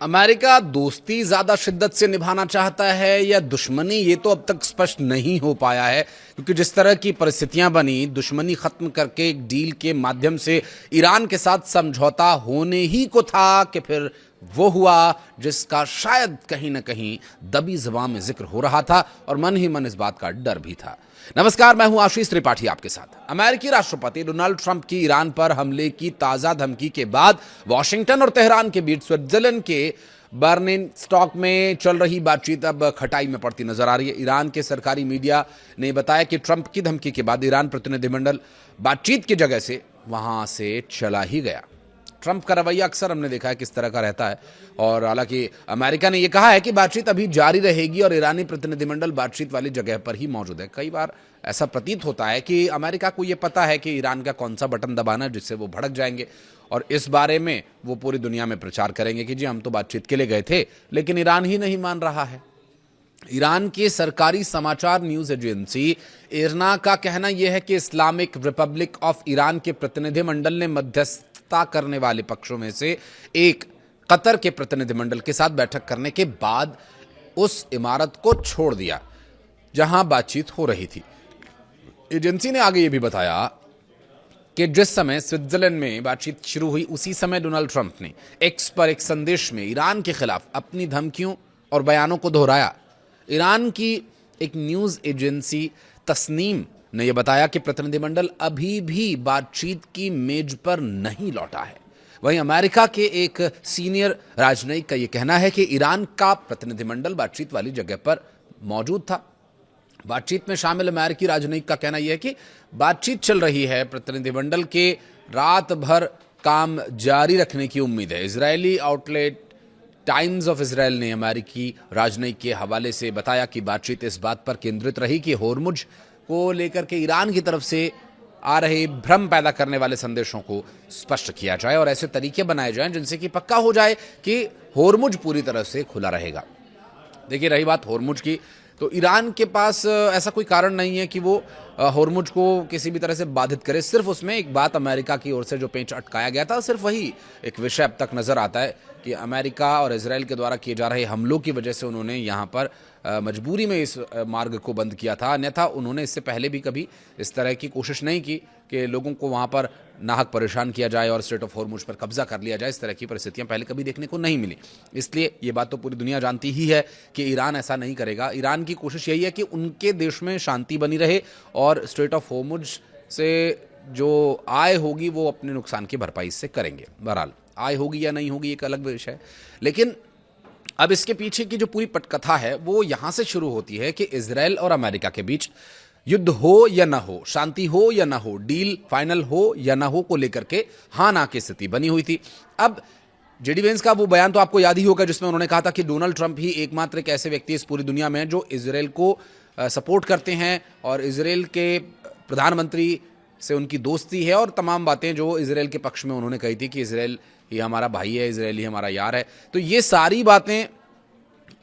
America दोस्ती ज्यादा शिद्दत से निभाना चाहता है या दुश्मनी, ये तो अब तक स्पष्ट नहीं हो पाया है, क्योंकि जिस तरह की परिस्थितियां बनी, दुश्मनी खत्म करके एक डील के माध्यम से ईरान के साथ समझौता होने ही को था कि फिर वो हुआ जिसका शायद कहीं ना कहीं दबी जुबान में जिक्र हो रहा था और मन ही मन इस बात का डर भी था। नमस्कार, मैं हूं आशीष त्रिपाठी आपके साथ। अमेरिकी राष्ट्रपति डोनाल्ड ट्रंप की ईरान पर हमले की ताजा धमकी के बाद वॉशिंगटन और तेहरान के बीच स्विट्जरलैंड के बर्लिन स्टॉक में चल रही बातचीत अब खटाई में पड़ती नजर आ रही है। ईरान के सरकारी मीडिया ने बताया कि ट्रंप की धमकी के बाद ईरान प्रतिनिधिमंडल बातचीत की जगह से वहां से चला ही गया। ट्रंप का रवैया अक्सर हमने देखा है किस तरह का रहता है, और हालांकि अमेरिका ने यह कहा है कि बातचीत अभी जारी रहेगी और ईरानी प्रतिनिधिमंडल बातचीत वाली जगह पर ही मौजूद है। कई बार ऐसा प्रतीत होता है कि अमेरिका को यह पता है कि ईरान का कौन सा बटन दबाना है जिससे वो भड़क जाएंगे, और इस बारे में वो पूरी दुनिया में प्रचार करेंगे कि जी हम तो बातचीत के लिए गए थे, लेकिन ईरान ही नहीं मान रहा है। ईरान की सरकारी समाचार न्यूज एजेंसी इरना का कहना यह है कि इस्लामिक रिपब्लिक ऑफ ईरान के प्रतिनिधिमंडल ने मध्यस्थता करने वाले पक्षों में से एक कतर के प्रतिनिधिमंडल के साथ बैठक करने के बाद उस इमारत को छोड़ दिया जहां बातचीत हो रही थी। एजेंसी ने आगे यह भी बताया कि जिस समय स्विट्जरलैंड में बातचीत शुरू हुई, उसी समय डोनाल्ड ट्रंप ने एक्स पर एक संदेश में ईरान के खिलाफ अपनी धमकियों और बयानों को दोहराया। ईरान की एक न्यूज एजेंसी तस्नीम ने यह बताया कि प्रतिनिधिमंडल अभी भी बातचीत की मेज पर नहीं लौटा है। वहीं अमेरिका के एक सीनियर राजनयिक का यह कहना है कि ईरान का प्रतिनिधिमंडल बातचीत वाली जगह पर मौजूद था। बातचीत में शामिल अमेरिकी राजनयिक का कहना यह है कि बातचीत चल रही है, प्रतिनिधिमंडल के रात भर काम जारी रखने की उम्मीद है। Israeli outlet times of Israel ने अमेरिकी राजनयिक के हवाले से बताया कि बातचीत इस बात पर केंद्रित रही कि होर्मुज को लेकर के ईरान की तरफ से आ रहे भ्रम पैदा करने वाले संदेशों को स्पष्ट किया जाए और ऐसे तरीके बनाए जाएं जिनसे कि पक्का हो जाए कि होर्मुज पूरी तरह से खुला रहेगा। देखिए, रही बात होर्मुज की, तो ईरान के पास ऐसा कोई कारण नहीं है कि वो होर्मुज को किसी भी तरह से बाधित करे। सिर्फ उसमें एक बात अमेरिका की ओर से जो पेंच अटकाया गया था, सिर्फ वही एक विषय अब तक नजर आता है कि अमेरिका और इजराइल के द्वारा किए जा रहे हमलों की वजह से उन्होंने यहाँ पर मजबूरी में इस मार्ग को बंद किया था। अन्यथा उन्होंने इससे पहले भी कभी इस तरह की कोशिश नहीं की कि लोगों को वहाँ पर नाहक परेशान किया जाए और स्ट्रेट ऑफ होर्मुज पर कब्जा कर लिया जाए। इस तरह की परिस्थितियां पहले कभी देखने को नहीं मिली। इसलिए ये बात तो पूरी दुनिया जानती ही है कि ईरान ऐसा नहीं करेगा। ईरान की कोशिश यही है कि उनके देश में शांति बनी रहे और स्ट्रेट ऑफ होर्मुज से जो आय होगी वो अपने नुकसान की भरपाई से करेंगे। बहरहाल आय होगी या नहीं होगी एक अलग विषय है, लेकिन अब इसके पीछे की जो पूरी पटकथा है वो यहां से शुरू होती है कि इजराइल और अमेरिका के बीच युद्ध हो या ना हो, शांति हो या ना हो, डील फाइनल हो या ना हो को लेकर के हाँ ना की स्थिति बनी हुई थी। अब जेडी वेंस का वो बयान तो आपको याद ही होगा जिसमें उन्होंने कहा था कि डोनाल्ड ट्रंप ही एकमात्र एक ऐसे व्यक्ति इस पूरी दुनिया में जो इजराइल को सपोर्ट करते हैं और इजराइल के प्रधानमंत्री से उनकी दोस्ती है, और तमाम बातें जो इजराइल के पक्ष में उन्होंने कही थी कि इजराइल ही हमारा भाई है, इजराइल ही हमारा यार है। तो ये सारी बातें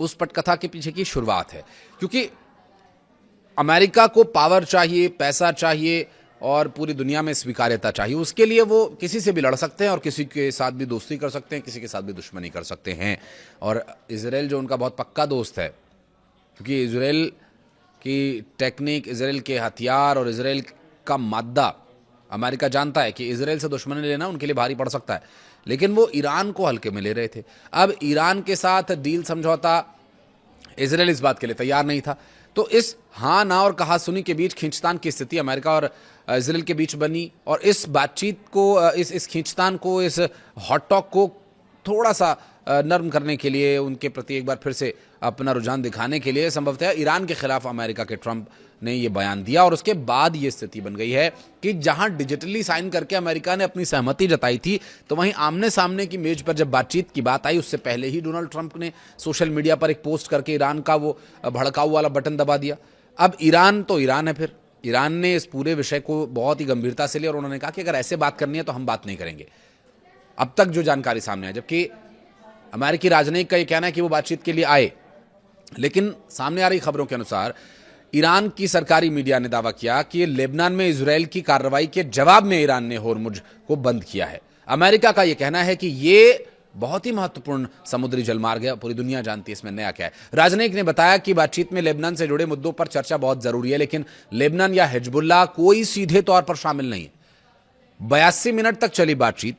उस पटकथा के पीछे की शुरुआत है, क्योंकि अमेरिका को पावर चाहिए, पैसा चाहिए और पूरी दुनिया में स्वीकार्यता चाहिए। उसके लिए वो किसी से भी लड़ सकते हैं और किसी के साथ भी दोस्ती कर सकते हैं, किसी के साथ भी दुश्मनी कर सकते हैं। और इजराइल जो उनका बहुत पक्का दोस्त है, क्योंकि इजराइल की टेक्निक, इजराइल के हथियार और इजराइल का मादा अमेरिका जानता है कि इजराइल से दुश्मनी लेना उनके लिए भारी पड़ सकता है, लेकिन वो ईरान को हल्के में ले रहे थे। अब ईरान के साथ डील समझौता इजराइल इस बात के लिए तैयार नहीं था, तो इस हाँ ना और कहा सुनी के बीच खींचतान की स्थिति अमेरिका और इजराइल के बीच बनी, और इस बातचीत को, इस खींचतान को, इस हॉट टॉक को थोड़ा सा नर्म करने के लिए, उनके प्रति एक बार फिर से अपना रुझान दिखाने के लिए संभवतः ईरान के खिलाफ अमेरिका के ट्रंप ने ये बयान दिया। और उसके बाद ये स्थिति बन गई है कि जहां डिजिटली साइन करके अमेरिका ने अपनी सहमति जताई थी, तो वहीं आमने सामने की मेज पर जब बातचीत की बात आई, उससे पहले ही डोनाल्ड ट्रंप ने सोशल मीडिया पर एक पोस्ट करके ईरान का वो भड़काऊ वाला बटन दबा दिया। अब ईरान तो ईरान है, फिर ईरान ने इस पूरे विषय को बहुत ही गंभीरता से लिया और उन्होंने कहा कि अगर ऐसे बात करनी है तो हम बात नहीं करेंगे। अब तक जो जानकारी सामने है, जबकि अमेरिकी राजनयिक का यह कहना है कि वो बातचीत के लिए आए, लेकिन सामने आ रही खबरों के अनुसार ईरान की सरकारी मीडिया ने दावा किया कि लेबनान में इजराइल की कार्रवाई के जवाब में ईरान ने होर्मुज को बंद किया है। अमेरिका का यह कहना है कि ये बहुत ही महत्वपूर्ण समुद्री जलमार्ग है, पूरी दुनिया जानती है इसमें नया क्या है। राजनयिक ने बताया कि बातचीत में लेबनान से जुड़े मुद्दों पर चर्चा बहुत जरूरी है, लेकिन लेबनान या हिजबुल्लाह कोई सीधे तौर पर शामिल नहीं है। 82 मिनट तक चली बातचीत,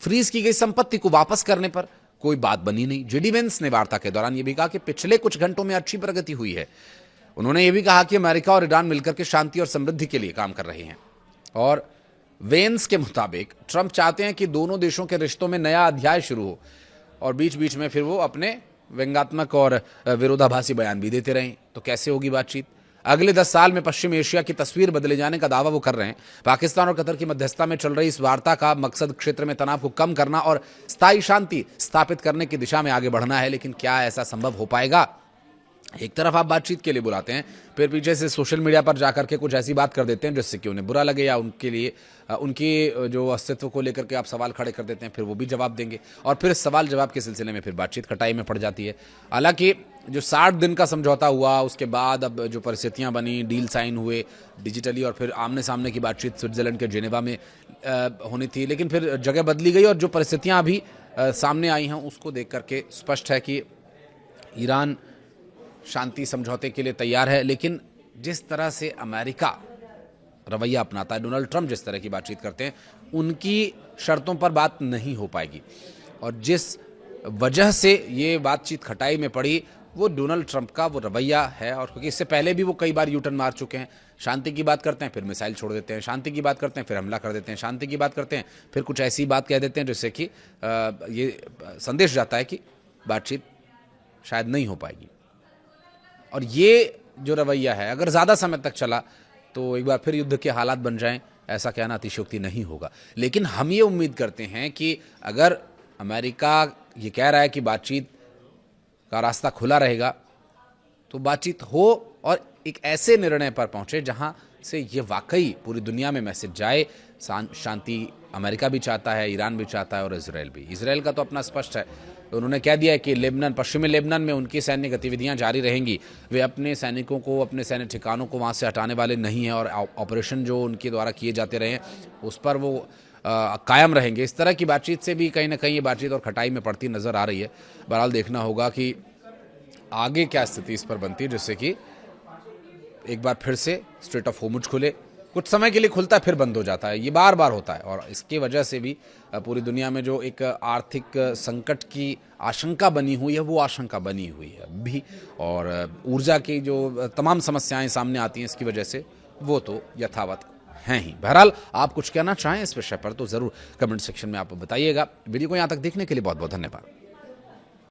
फ्रीज की गई संपत्ति को वापस करने पर कोई बात बनी नहीं। जेडी वेंस ने वार्ता के दौरान यह भी कहा कि पिछले कुछ घंटों में अच्छी प्रगति हुई है। उन्होंने यह भी कहा कि अमेरिका और ईरान मिलकर के शांति और समृद्धि के लिए काम कर रहे हैं। और वेंस के मुताबिक ट्रंप चाहते हैं कि दोनों देशों के रिश्तों में नया अध्याय शुरू हो, और बीच बीच में फिर वो अपने व्यंग्यात्मक और विरोधाभासी बयान भी देते रहें। तो कैसे होगी बातचीत? अगले 10 साल में पश्चिम एशिया की तस्वीर बदले जाने का दावा वो कर रहे हैं। पाकिस्तान और कतर की मध्यस्थता में चल रही इस वार्ता का मकसद क्षेत्र में तनाव को कम करना और स्थायी शांति स्थापित करने की दिशा में आगे बढ़ना है। लेकिन क्या ऐसा संभव हो पाएगा? एक तरफ आप बातचीत के लिए बुलाते हैं, फिर पीछे से सोशल मीडिया पर जाकर के कुछ ऐसी बात कर देते हैं जिससे कि उन्हें बुरा लगे, या उनके लिए उनकी जो अस्तित्व को लेकर के आप सवाल खड़े कर देते हैं, फिर वो भी जवाब देंगे, और फिर सवाल जवाब के सिलसिले में फिर बातचीत खटाई में पड़ जाती है। हालांकि जो 60 दिन का समझौता हुआ, उसके बाद अब जो परिस्थितियां बनी, डील साइन हुए डिजिटली, और फिर आमने सामने की बातचीत स्विट्जरलैंड के जेनेवा में होनी थी, लेकिन फिर जगह बदली गई, और जो परिस्थितियां अभी सामने आई हैं उसको देख करके स्पष्ट है कि ईरान शांति समझौते के लिए तैयार है। लेकिन जिस तरह से अमेरिका रवैया अपनाता है, डोनाल्ड ट्रंप जिस तरह की बातचीत करते हैं, उनकी शर्तों पर बात नहीं हो पाएगी। और जिस वजह से ये बातचीत खटाई में पड़ी, वो डोनाल्ड ट्रंप का वो रवैया है। और क्योंकि इससे पहले भी वो कई बार यूटर्न मार चुके हैं। शांति की बात करते हैं, फिर मिसाइल छोड़ देते हैं, शांति की बात करते हैं, फिर हमला कर देते हैं, शांति की बात करते हैं, फिर कुछ ऐसी बात कह देते हैं जिससे कि ये संदेश जाता है कि बातचीत शायद नहीं हो पाएगी। और ये जो रवैया है, अगर ज़्यादा समय तक चला तो एक बार फिर युद्ध के हालात बन जाएं, ऐसा कहना अतिशयोक्ति नहीं होगा। लेकिन हम ये उम्मीद करते हैं कि अगर अमेरिका ये कह रहा है कि बातचीत का रास्ता खुला रहेगा, तो बातचीत हो और एक ऐसे निर्णय पर पहुंचे जहां से ये वाकई पूरी दुनिया में मैसेज जाए। शांति अमेरिका भी चाहता है, ईरान भी चाहता है, और इजराइल भी। इजराइल का तो अपना स्पष्ट है, उन्होंने कह दिया है कि लेबनान, पश्चिमी लेबनान में उनकी सैन्य गतिविधियां जारी रहेंगी। वे अपने सैनिकों को, अपने सैन्य ठिकानों को वहां से हटाने वाले नहीं हैं, और ऑपरेशन जो उनके द्वारा किए जाते रहे उस पर वो कायम रहेंगे। इस तरह की बातचीत से भी कहीं ना कहीं ये बातचीत और खटाई में पड़ती नजर आ रही है। बहरहाल देखना होगा कि आगे क्या स्थिति इस पर बनती है, जिससे कि एक बार फिर से स्ट्रेट ऑफ होर्मुज खुले। कुछ समय के लिए खुलता है, फिर बंद हो जाता है, ये बार बार होता है। और इसकी वजह से भी पूरी दुनिया में जो एक आर्थिक संकट की आशंका बनी हुई है, वो आशंका बनी हुई है भी। और ऊर्जा की जो तमाम समस्याएं सामने आती हैं इसकी वजह से, वो तो यथावत हैं ही। बहरहाल आप कुछ कहना चाहें इस विषय पर तो ज़रूर कमेंट सेक्शन में आप बताइएगा। वीडियो को यहाँ तक देखने के लिए बहुत बहुत धन्यवाद।